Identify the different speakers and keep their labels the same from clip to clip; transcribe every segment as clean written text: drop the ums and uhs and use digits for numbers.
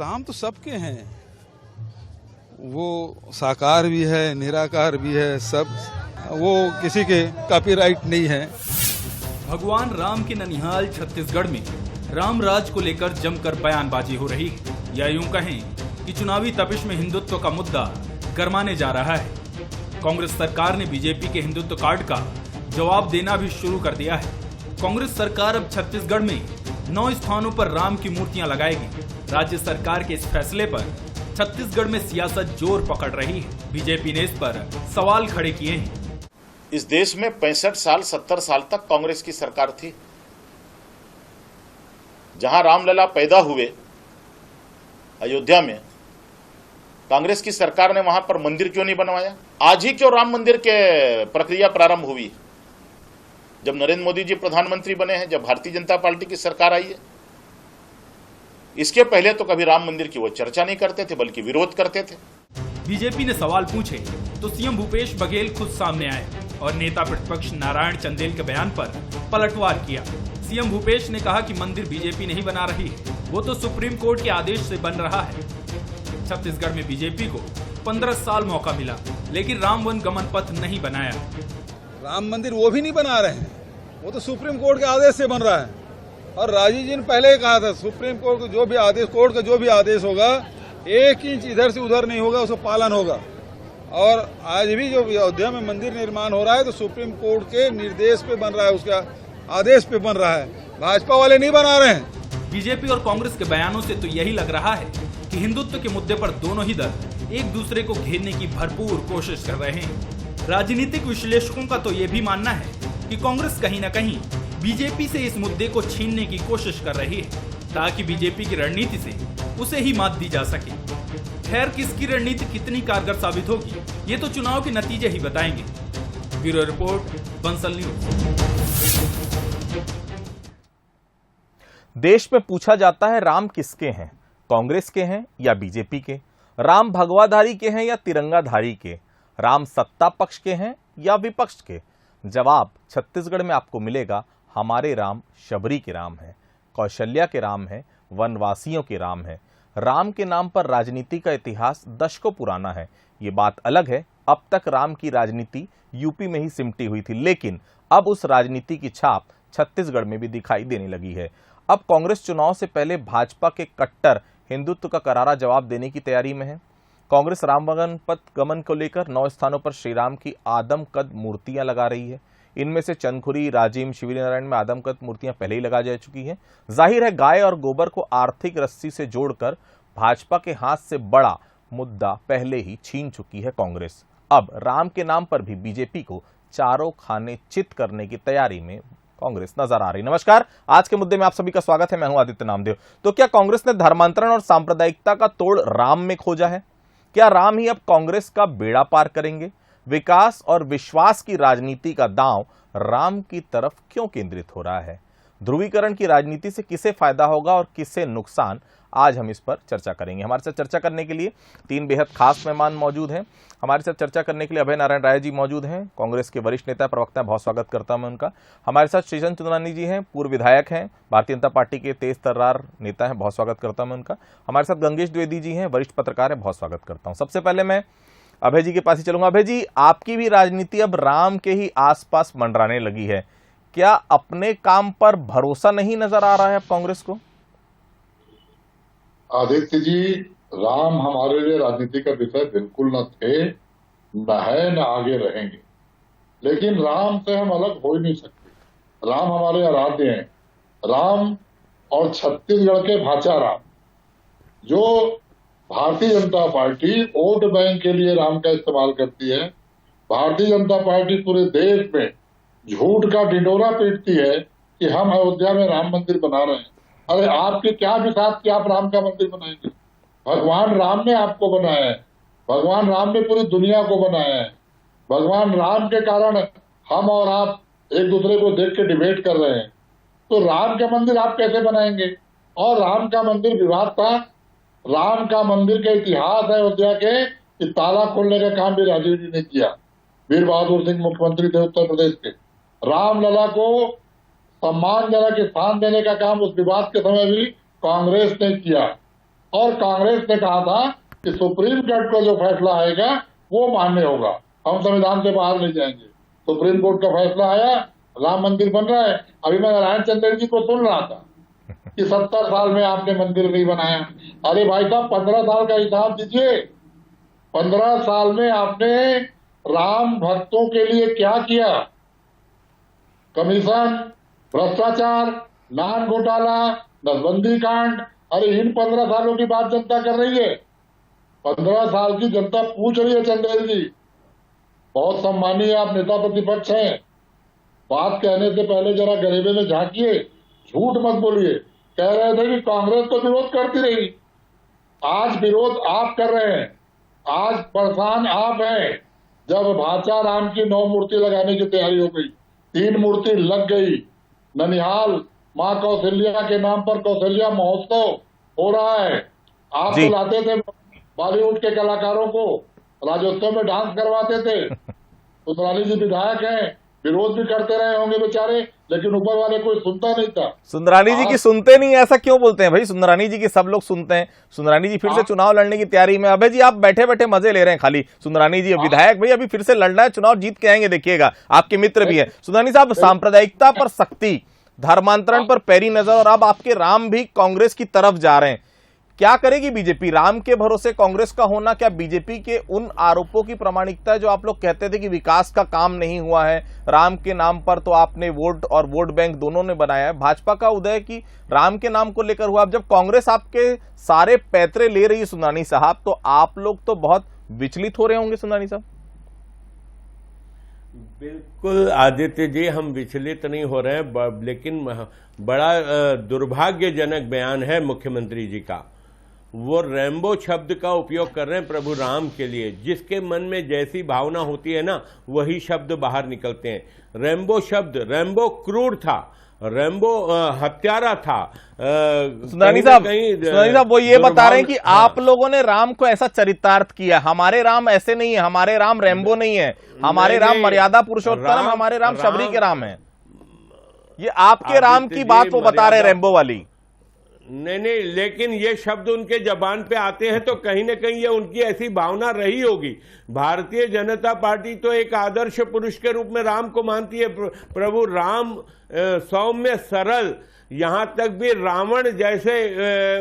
Speaker 1: राम तो सबके हैं, वो साकार भी है, निराकार भी है, सब, वो किसी के कॉपीराइट नहीं है।
Speaker 2: भगवान राम के ननिहाल छत्तीसगढ़ में राम राज को लेकर जमकर बयानबाजी हो रही है, या यूं कहें कि चुनावी तपिश में हिंदुत्व का मुद्दा गरमाने जा रहा है। कांग्रेस सरकार ने बीजेपी के हिंदुत्व कार्ड का जवाब देना भी शुरू कर दिया है। कांग्रेस सरकार अब छत्तीसगढ़ में 9 स्थानों पर राम की मूर्तियां लगाएगी। राज्य सरकार के इस फैसले पर छत्तीसगढ़ में सियासत जोर पकड़ रही है। बीजेपी ने इस पर सवाल खड़े किए हैं।
Speaker 3: इस देश में 65 साल 70 साल तक कांग्रेस की सरकार थी। जहां रामलला पैदा हुए अयोध्या में, कांग्रेस की सरकार ने वहां पर मंदिर क्यों नहीं बनवाया? आज ही क्यों राम मंदिर के प्रक्रिया प्रारंभ हुई? जब नरेंद्र मोदी जी प्रधानमंत्री बने हैं, जब भारतीय जनता पार्टी की सरकार आई है। इसके पहले तो कभी राम मंदिर की वो चर्चा नहीं करते थे, बल्कि विरोध करते थे।
Speaker 2: बीजेपी ने सवाल पूछे तो सीएम भूपेश बघेल खुद सामने आए और नेता प्रतिपक्ष नारायण चंदेल के बयान पर पलटवार किया। सीएम भूपेश ने कहा कि मंदिर बीजेपी नहीं बना रही है, वो तो सुप्रीम कोर्ट के आदेश से बन रहा है। छत्तीसगढ़ में बीजेपी को 15 साल मौका मिला, लेकिन राम वन गमन पथ नहीं बनाया।
Speaker 1: राम मंदिर वो भी नहीं बना रहे हैं, वो तो सुप्रीम कोर्ट के आदेश से बन रहा है। और राजीव जी ने पहले ही कहा था, सुप्रीम कोर्ट का जो भी आदेश, कोर्ट का जो भी आदेश होगा, 1 इंच इधर से उधर नहीं होगा, उसका पालन होगा। और आज भी जो अयोध्या में मंदिर निर्माण हो रहा है तो सुप्रीम कोर्ट के निर्देश पे बन रहा है, उसका आदेश पे बन रहा है, भाजपा वाले नहीं बना रहे हैं।
Speaker 2: बीजेपी और कांग्रेस के बयानों से तो यही लग रहा है कि हिंदुत्व के मुद्दे पर दोनों ही दल एक दूसरे को घेरने की भरपूर कोशिश कर रहे हैं। राजनीतिक विश्लेषकों का तो ये भी मानना है कि कांग्रेस कहीं न कहीं बीजेपी से इस मुद्दे को छीनने की कोशिश कर रही है, ताकि बीजेपी की रणनीति से उसे ही मात दी जा सके। खैर, किसकी रणनीति कितनी कारगर साबित होगी, ये तो चुनाव के नतीजे ही बताएंगे। Bureau report, Bansal news.
Speaker 4: देश में पूछा जाता है, राम किसके हैं? कांग्रेस के हैं या बीजेपी के? राम भगवाधारी के हैं या तिरंगाधारी के? राम सत्ता पक्ष के हैं या विपक्ष के? जवाब छत्तीसगढ़ में आपको मिलेगा। हमारे राम शबरी के राम हैं, कौशल्या के राम हैं, वनवासियों के राम हैं। राम के नाम पर राजनीति का इतिहास दशकों पुराना है। ये बात अलग है, अब तक राम की राजनीति यूपी में ही सिमटी हुई थी, लेकिन अब उस राजनीति की छाप छत्तीसगढ़ में भी दिखाई देने लगी है। अब कांग्रेस चुनाव से पहले भाजपा के कट्टर हिंदुत्व का करारा जवाब देने की तैयारी में है। कांग्रेस राम पथ गमन को लेकर 9 स्थानों पर श्रीराम की आदमकद मूर्तियां लगा रही है। इनमें से चंदखुरी, राजिम, शिवरीनारायण में आदमकद मूर्तियां पहले ही लगा जा चुकी हैं। जाहिर है, गाय और गोबर को आर्थिक रस्सी से जोड़कर भाजपा के हाथ से बड़ा मुद्दा पहले ही छीन चुकी है कांग्रेस। अब राम के नाम पर भी बीजेपी को चारों खाने चित करने की तैयारी में कांग्रेस नजर आ रही। नमस्कार, आज के मुद्दे में आप सभी का स्वागत है। मैं हूं आदित्य नामदेव। तो क्या कांग्रेस ने धर्मांतरण और सांप्रदायिकता का तोड़ राम में खोजा है? क्या राम ही अब कांग्रेस का बेड़ा पार करेंगे? विकास और विश्वास की राजनीति का दांव राम की तरफ क्यों केंद्रित हो रहा है? ध्रुवीकरण की राजनीति से किसे फायदा होगा और किसे नुकसान? आज हम इस पर चर्चा करेंगे। हमारे साथ चर्चा करने के लिए 3 बेहद खास मेहमान मौजूद हैं। हमारे साथ चर्चा करने के लिए अभय नारायण राय जी मौजूद हैं, कांग्रेस के वरिष्ठ नेता प्रवक्ता, बहुत स्वागत करता हूं मैं उनका। हमारे साथ श्रीचंद चंद्रानी जी हैं, पूर्व विधायक हैं, भारतीय जनता पार्टी के तेज तर्रार नेता हैं, बहुत स्वागत करता हूं मैं उनका। हमारे साथ गंगेश द्विवेदी जी हैं, वरिष्ठ पत्रकार हैं, बहुत स्वागत करता हूं। सबसे पहले मैं अभय जी के पास ही चलूंगा। अभय जी, आपकी भी राजनीति अब राम के ही आसपास मंडराने लगी है। क्या अपने काम पर भरोसा नहीं नजर आ रहा है अब कांग्रेस को?
Speaker 5: आदित्य जी, राम हमारे लिए राजनीति का विषय बिल्कुल न थे, न है, न आगे रहेंगे। लेकिन राम से हम अलग हो ही नहीं सकते। राम हमारे आराध्य हैं। राम और छत्तीसगढ़ के भाचा राम, जो Bharatiya Janata party vote bank के लिए राम का इस्तेमाल करती है। भारतीय जनता पार्टी पूरे देश में झूठ का ढिंढोरा पीटती है कि हम अयोध्या में राम मंदिर बना रहे हैं। अरे आपके क्या विश्वास कि आप राम का मंदिर बनाएंगे? भगवान राम ने आपको बनाया है, भगवान राम ने पूरी दुनिया को बनाया है। भगवान राम के कारण हम और आप एक दूसरे को देख के डिबेट कर रहे हैं। तो राम का मंदिर आप कैसे बनाएंगे? और राम का मंदिर विवाद था। राम का मंदिर के इतिहास है अयोध्या के कि ताला खोलने का काम भी राजीव जी ने किया। वीर बहादुर सिंह मुख्यमंत्री थे उत्तर प्रदेश के। रामलला को सम्मानजनक स्थान देने का काम उस विवाद के समय भी कांग्रेस ने किया। और कांग्रेस ने कहा था कि सुप्रीम कोर्ट का जो फैसला आएगा वो मान्य होगा, हम संविधान से बाहर नहीं जाएंगे। सुप्रीम कोर्ट का फैसला आया, राम मंदिर बन रहा है। अभी मैं नारायण चंदेल जी को सुन रहा था कि 70 साल में आपने मंदिर नहीं बनाया। अरे भाई साहब, 15 साल का हिसाब दीजिए। 15 साल में आपने राम भक्तों के लिए क्या किया? कमीशन, भ्रष्टाचार, नान घोटाला, नसबंदी कांड, अरे इन 15 सालों की बात जनता कर रही है। 15 साल की जनता पूछ रही है चंदेल जी। बहुत सम्मानीय आप नेता प्रतिपक्ष हैं, बात कहने से पहले जरा गरीबे में झांकिए, झूठ मत बोलिए। कह रहे थे कि कांग्रेस तो विरोध करती रही, आज विरोध आप कर रहे हैं, आज परेशान आप हैं। जब भाचा राम की 9 मूर्ति लगाने की तैयारी हो गई, 3 मूर्ति लग गई, ननिहाल माँ कौशल्या के नाम पर कौशल्या महोत्सव हो रहा है। आप तो लाते थे बॉलीवुड के कलाकारों को, राज्योत्सव में डांस करवाते थे। सुंदरानी जी विधायक हैं, विरोध भी करते रहे होंगे बेचारे, लेकिन ऊपर वाले कोई सुनता नहीं था।
Speaker 4: सुंदरानी जी की सुनते नहीं, ऐसा क्यों बोलते हैं भाई? सुंदरानी जी की सब लोग सुनते हैं। सुंदरानी जी फिर से चुनाव लड़ने की तैयारी में। अभय जी, आप बैठे बैठे मजे ले रहे हैं खाली। सुंदरानी जी विधायक भाई अभी फिर से लड़ना है, चुनाव जीत के आएंगे, देखिएगा, आपके मित्र भी है। सुंदरानी साहब, सांप्रदायिकता पर सख्ती, धर्मांतरण पर पैरी नजर, और अब आपके राम भी कांग्रेस की तरफ जा रहे हैं। क्या करेगी बीजेपी? राम के भरोसे कांग्रेस का होना क्या बीजेपी के उन आरोपों की प्रामाणिकता है जो आप लोग कहते थे कि विकास का काम नहीं हुआ है, राम के नाम पर तो आपने वोट और वोट बैंक दोनों ने बनाया है? भाजपा का उदय की राम के नाम को लेकर हुआ। अब जब कांग्रेस आपके सारे पैतरे ले रही है सुंदरानी साहब, तो आप लोग तो बहुत विचलित हो रहे होंगे सुंदरानी साहब।
Speaker 6: बिल्कुल आदित्य जी, हम विचलित नहीं हो रहे हैं, लेकिन बड़ा दुर्भाग्यजनक बयान है मुख्यमंत्री जी का। वो रैम्बो शब्द का उपयोग कर रहे हैं प्रभु राम के लिए। जिसके मन में जैसी भावना होती है ना, वही शब्द बाहर निकलते हैं। रैम्बो शब्द, रैम्बो क्रूर था, रैम्बो हत्यारा था।
Speaker 4: सुंदरानी साहब वो ये बता रहे हैं कि आप लोगों ने राम को ऐसा चरितार्थ किया। हमारे राम ऐसे नहीं है, हमारे राम रैम्बो नहीं है, हमारे राम मर्यादा पुरुषोत्तम, हमारे राम शबरी के राम है। ये आपके राम की बात वो बता रहे रैम्बो वाली।
Speaker 6: नहीं, लेकिन ये शब्द उनके जबान पे आते हैं तो कहीं ना कहीं ये उनकी ऐसी भावना रही होगी। भारतीय जनता पार्टी तो एक आदर्श पुरुष के रूप में राम को मानती है। प्रभु राम सौम्य, सरल, यहां तक भी रावण जैसे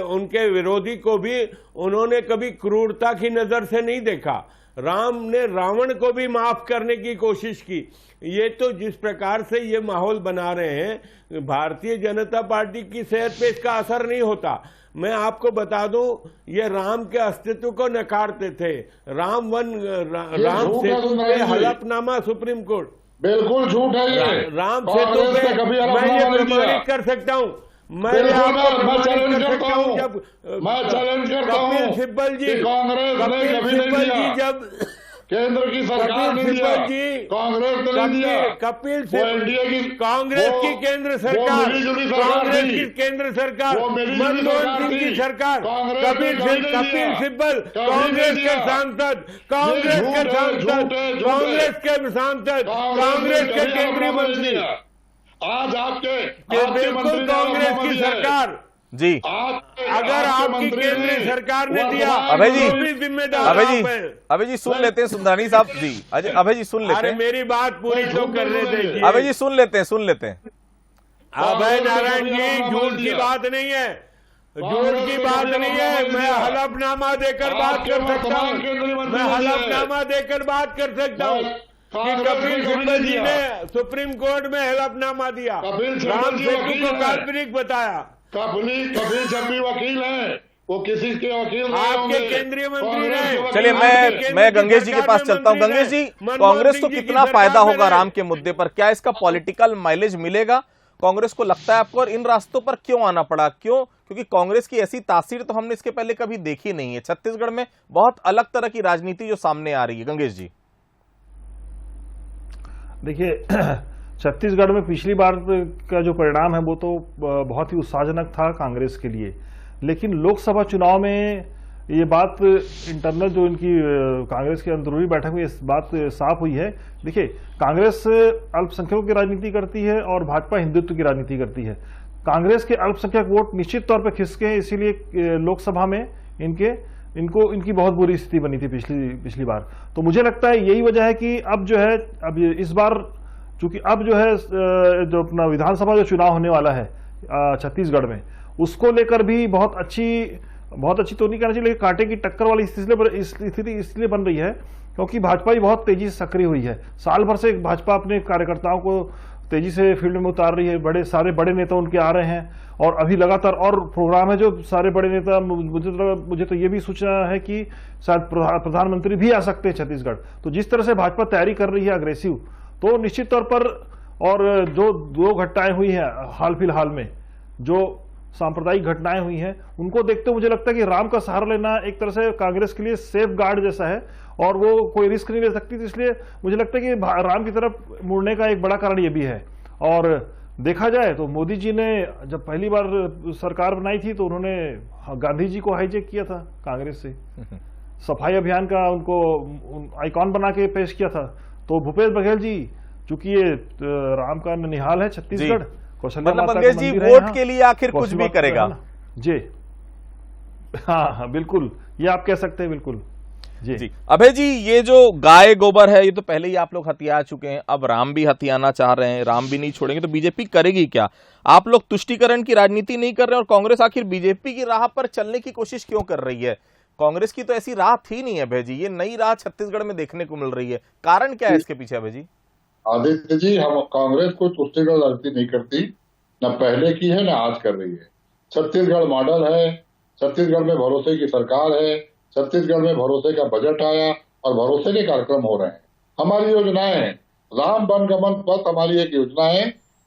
Speaker 6: उनके विरोधी को भी उन्होंने कभी क्रूरता की नजर से नहीं देखा। राम ने रावण को भी माफ करने की कोशिश की। ये तो जिस प्रकार से ये माहौल बना रहे हैं, भारतीय जनता पार्टी की सेहत पे इसका असर नहीं होता। मैं आपको बता दूं, ये राम के अस्तित्व को नकारते थे। राम सेतु पे हलफनामा सुप्रीम कोर्ट,
Speaker 5: बिल्कुल झूठ है ये।
Speaker 6: राम सेतु पे मैं ये प्रमाणित कर सकता हूं, मैं चैलेंज करता हूं। जब कपिल सिब्बल जी, जब
Speaker 5: केंद्र की सरकार ने दिया, कांग्रेस ने नहीं दिया।
Speaker 6: कपिल सिब्बल कांग्रेस की केंद्र सरकार, कांग्रेस की केंद्र सरकार, मनमोहन सिंह की सरकार, कपिल सिब्बल कांग्रेस के सांसद, कांग्रेस के सांसद, कांग्रेस के सांसद, कांग्रेस के केंद्रीय मंत्री।
Speaker 5: आज आपके
Speaker 6: बिल्कुल कांग्रेस की सरकार
Speaker 4: जी,
Speaker 6: अगर आपकी केंद्रीय सरकार ने दिया,
Speaker 4: अभय जी,
Speaker 6: जिम्मेदार
Speaker 4: अभय जी सुन लेते हैं सुंदरानी साहब जी। अभय जी सुन लेते हैं,
Speaker 6: मेरी बात पूरी तो करने दीजिए।
Speaker 4: अभय जी सुन लेते हैं।
Speaker 6: अभय नारायण जी, झूठ की बात नहीं है, झूठ की बात नहीं है। मैं हलफनामा देकर बात कर सकता हूँ, मैं हलफनामा देकर बात कर सकता हूँ कि कपिल सिब्बल जी ने सुप्रीम कोर्ट में हलफनामा दिया, राम सेतु को काल्पनिक बताया।
Speaker 5: कपिल जब भी वकील हैं, वो किसी के वकील
Speaker 6: आपके केंद्रीय मंत्री रहे।
Speaker 4: चलिए मैं गंगेश जी के पास चलता हूं। गंगेश जी, कांग्रेस को कितना फायदा होगा राम के मुद्दे पर? क्या इसका पॉलिटिकल माइलेज मिलेगा कांग्रेस को, लगता है आपको? और इन रास्तों पर क्यों आना पड़ा? क्योंकि कांग्रेस की ऐसी तासीर तो हमने इसके पहले कभी देखी नहीं है। छत्तीसगढ़ में बहुत अलग तरह की राजनीति जो सामने आ रही है। गंगेश जी,
Speaker 7: देखिए, छत्तीसगढ़ में पिछली बार का जो परिणाम है वो तो बहुत ही उत्साहजनक था कांग्रेस के लिए, लेकिन लोकसभा चुनाव में ये बात इंटरनल जो इनकी कांग्रेस की अंदरूनी बैठक में इस बात साफ हुई है। देखिए, कांग्रेस अल्पसंख्यकों की राजनीति करती है और भाजपा हिंदुत्व की राजनीति करती है। कांग्रेस के अल्पसंख्यक वोट निश्चित तौर पर खिसके हैं, इसीलिए लोकसभा में इनकी बहुत बुरी स्थिति बनी थी पिछली बार। तो मुझे लगता है यही वजह है कि अब जो है, अब इस बार चूंकि अब जो है जो अपना विधानसभा जो चुनाव होने वाला है छत्तीसगढ़ में, उसको लेकर भी बहुत अच्छी तो नहीं कहना चाहिए, लेकिन कांटे की टक्कर वाली स्थिति इसलिए बन रही है क्योंकि भाजपा ही बहुत तेजी से सक्रिय हुई है। साल भर से भाजपा अपने कार्यकर्ताओं को तेजी से फील्ड में उतार रही है, सारे बड़े नेता उनके आ रहे हैं और अभी लगातार और प्रोग्राम है जो सारे बड़े नेता, मुझे तो ये भी सूचना है कि शायद प्रधानमंत्री भी आ सकते हैं छत्तीसगढ़। तो जिस तरह से भाजपा तैयारी कर रही है अग्रेसिव, तो निश्चित तौर पर, और जो 2 घटनाएं हुई हैं हाल फिलहाल में, जो सांप्रदायिक घटनाएं हुई हैं, उनको देखते मुझे लगता है कि राम का सहारा लेना एक तरह से कांग्रेस के लिए सेफ गार्ड जैसा है और वो कोई रिस्क नहीं ले सकती। तो इसलिए मुझे लगता है कि राम की तरफ मुड़ने का एक बड़ा कारण ये भी है। और देखा जाए तो मोदी जी ने जब पहली बार सरकार बनाई थी तो उन्होंने गांधी जी को हाईजैक किया था कांग्रेस से, सफाई अभियान का उनको आइकॉन बना के पेश किया था। तो भूपेश बघेल जी, चूंकि ये राम का ननिहाल है छत्तीसगढ़,
Speaker 4: मतलब मंगेश जी वोट के लिए आखिर कुछ भी करेगा
Speaker 7: जी। हाँ बिल्कुल, ये आप कह सकते हैं, बिल्कुल
Speaker 4: जी। अभय जी, ये जो गाय गोबर है ये तो पहले ही आप लोग हथिया चुके हैं, अब राम भी हथियाना चाह रहे हैं, राम भी नहीं छोड़ेंगे, तो बीजेपी करेगी क्या? आप लोग तुष्टीकरण की राजनीति नहीं कर रहे और कांग्रेस आखिर बीजेपी की राह पर चलने की कोशिश क्यों कर रही है? कांग्रेस की तो ऐसी राह थी नहीं है अभय जी, ये नई राह छत्तीसगढ़ में देखने को मिल रही है, कारण क्या है इसके पीछे अभय जी?
Speaker 5: आदित्य जी, हम कांग्रेस कोई तुष्टीकरण राजनीति नहीं करती, न पहले की है न आज कर रही है। छत्तीसगढ़ मॉडल है, छत्तीसगढ़ में भरोसे की सरकार है, छत्तीसगढ़ में भरोसे का बजट आया और भरोसे के कार्यक्रम हो रहे हैं। हमारी योजनाएं हैं, राम वन गमन पथ हमारी एक योजना है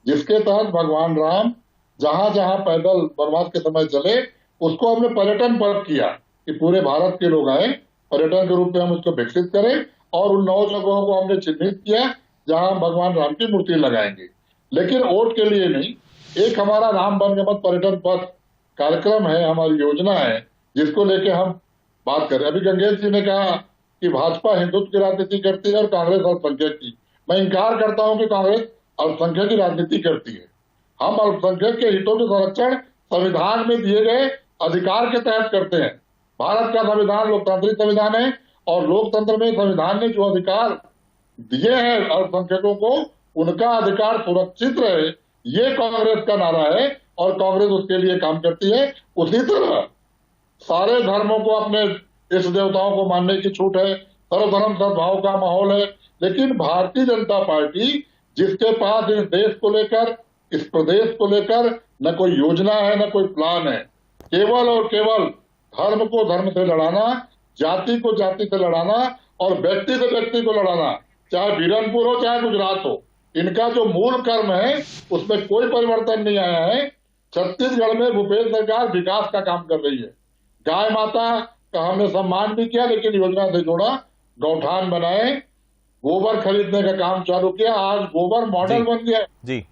Speaker 5: जिसके तहत भगवान राम जहां जहां पैदल वनवास के समय चले उसको हमने पर्यटन पथ किया कि पूरे भारत के लोग आए, पर्यटन के रूप में हम उसको विकसित करें और उन 9 जगहों को हमने चिन्हित किया जहां भगवान राम की मूर्ति लगाएंगे, लेकिन वोट के लिए नहीं। एक हमारा राम वन गमन पर्यटन पथ कार्यक्रम है, हमारी योजना है, जिसको लेके हम बात करें। अभी गंगेश जी ने कहा कि भाजपा हिंदुत्व की राजनीति करती है और कांग्रेस अल्पसंख्यक की। मैं इंकार करता हूं कि कांग्रेस अल्पसंख्यक की राजनीति करती है। हम अल्पसंख्यक के हितों के संरक्षण संविधान में दिए गए अधिकार के तहत करते हैं। भारत का संविधान लोकतांत्रिक संविधान है और लोकतंत्र में संविधान ने जो अधिकार दिए हैं अल्पसंख्यकों को, उनका अधिकार सुरक्षित रहे, ये कांग्रेस का नारा है और कांग्रेस उसके लिए काम करती है। उसी तरह सारे धर्मों को अपने इष्ट देवताओं को मानने की छूट है, सर्वधर्म सद्भाव का माहौल है, लेकिन भारतीय जनता पार्टी जिसके पास इस देश को लेकर, इस प्रदेश को लेकर न कोई योजना है न कोई प्लान है, केवल और केवल धर्म को धर्म से लड़ाना, जाति को जाति से लड़ाना और व्यक्ति को व्यक्ति को लड़ाना, चाहे बीरनपुर हो चाहे गुजरात हो, इनका जो मूल कर्म है उसमें कोई परिवर्तन नहीं आया है। छत्तीसगढ़ में भूपेश सरकार विकास का काम कर रही है। गाय माता का हमने सम्मान भी किया, लेकिन योजना से जोड़ा, गौठान बनाए, गोबर खरीदने का काम चालू किया, आज गोबर मॉडल बन गया।
Speaker 4: जी